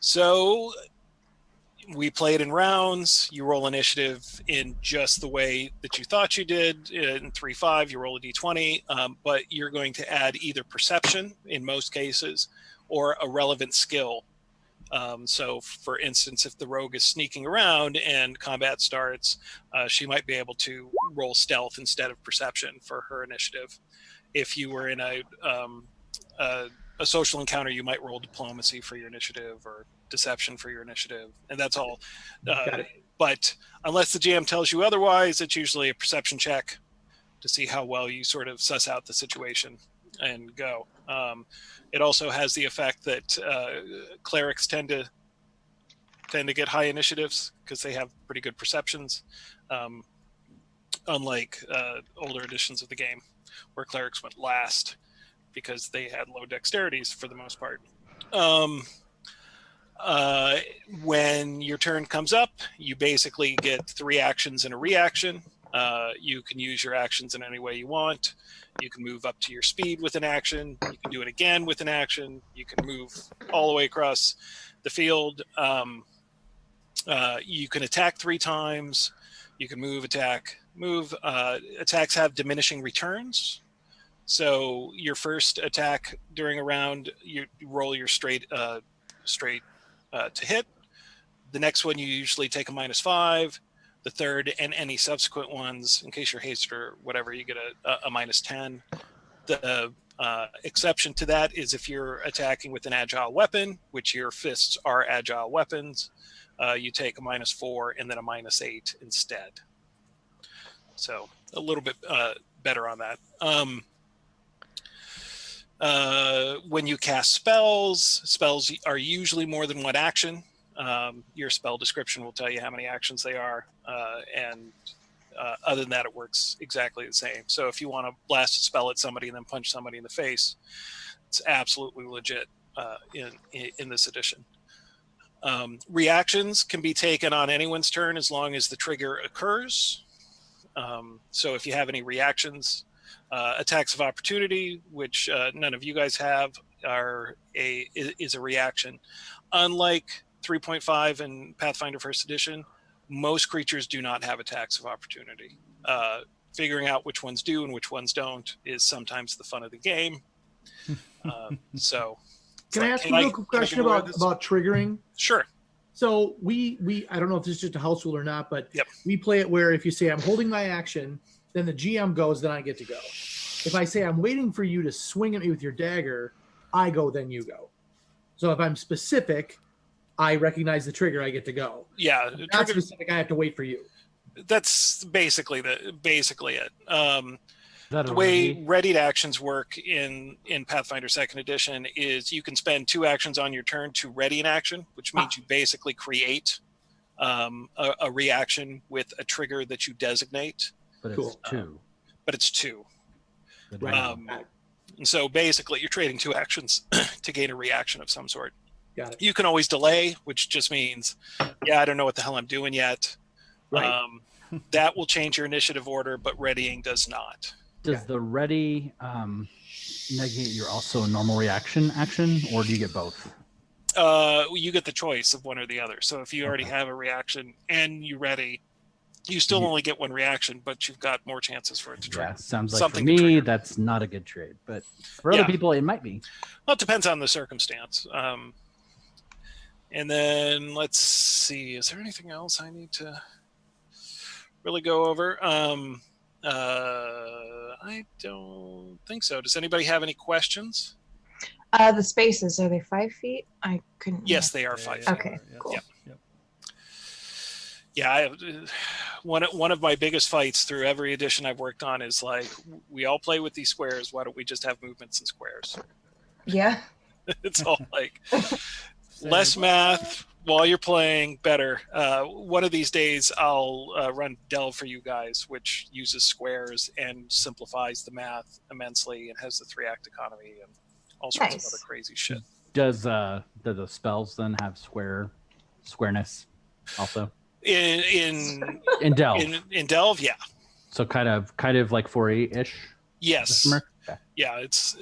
So we play it in rounds. You roll initiative in just the way that you thought you did. In 3-5, you roll a d20, but you're going to add either perception in most cases or a relevant skill. So, for instance, if the rogue is sneaking around and combat starts, she might be able to roll stealth instead of perception for her initiative. If you were in a social encounter, you might roll diplomacy for your initiative or deception for your initiative, and that's all. But unless the GM tells you otherwise, it's usually a perception check to see how well you sort of suss out the situation and go. It also has the effect that clerics tend to get high initiatives because they have pretty good perceptions, unlike older editions of the game where clerics went last because they had low dexterities for the most part. When your turn comes up, you basically get 3 actions and a reaction. You can use your actions in any way you want. You can move up to your speed with an action. You can do it again with an action. You can move all the way across the field. You can attack 3 times. You can move, attack, move. Attacks have diminishing returns. So your first attack during a round, you roll your straight to hit. The next one, you usually take a -5. The third and any subsequent ones, in case you're hasted or whatever, you get a -10. The exception to that is if you're attacking with an agile weapon, which your fists are agile weapons, you take a -4 and then a -8 instead. So a little bit better on that. When you cast spells are usually more than 1 action. Your spell description will tell you how many actions they are, and other than that, it works exactly the same. So if you want to blast a spell at somebody and then punch somebody in the face, it's absolutely legit in this edition. Reactions can be taken on anyone's turn as long as the trigger occurs. So if you have any reactions, attacks of opportunity, which none of you guys have, is a reaction. Unlike 3.5 and Pathfinder First Edition, most creatures do not have attacks of opportunity. Figuring out which ones do and which ones don't is sometimes the fun of the game. So, can I ask you a real quick question about triggering? Sure. So we I don't know if this is just a house rule or not, but we play it where if you say I'm holding my action, then the GM goes, then I get to go. If I say I'm waiting for you to swing at me with your dagger, I go, then you go. So if I'm specific, I recognize the trigger, I get to go. Yeah, if not specific, I have to wait for you. That's basically it. The way readied actions work in Pathfinder Second Edition is you can spend 2 actions on your turn to ready an action, which means you basically create a reaction with a trigger that you designate. But it's 2. But it's 2. Right. And so basically you're trading 2 actions to gain a reaction of some sort. Got it. You can always delay, which just means, I don't know what the hell I'm doing yet. Right. That will change your initiative order, but readying does not. Does the ready negate your also normal reaction action, or do you get both? You get the choice of one or the other. So if you already have a reaction and you ready, you still only get 1 reaction, but you've got more chances for it to trigger. Yeah, sounds like for me, that's not a good trade. But for other people, it might be. Well, it depends on the circumstance. And then let's see, is there anything else I need to really go over? I don't think so. Does anybody have any questions? The spaces, are they 5 feet? I couldn't. Yes, they are 5 feet. Okay, cool. Yep. Yeah, one of my biggest fights through every edition I've worked on is like, we all play with these squares. Why don't we just have movements in squares? Yeah. It's all like less math while you're playing, better. One of these days I'll run Delve for you guys, which uses squares and simplifies the math immensely and has the 3-act economy and all sorts of other crazy shit. Does the spells then have squareness also? In Delve. In Delve, yeah. So kind of like 4E-ish. Yes. Okay. Yeah, it's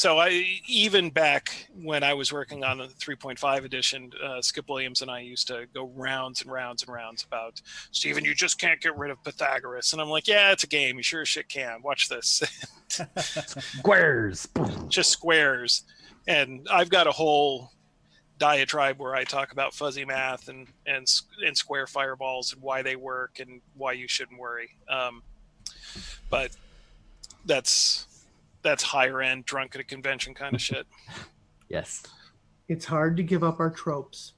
So even back when I was working on the 3.5 edition, Skip Williams and I used to go rounds and rounds and rounds about, Steven, you just can't get rid of Pythagoras. And I'm like, yeah, it's a game. You sure as shit can. Watch this. Squares. Just squares. And I've got a whole diatribe where I talk about fuzzy math and square fireballs and why they work and why you shouldn't worry. But that's higher end drunk at a convention kind of shit. Yes. It's hard to give up our tropes.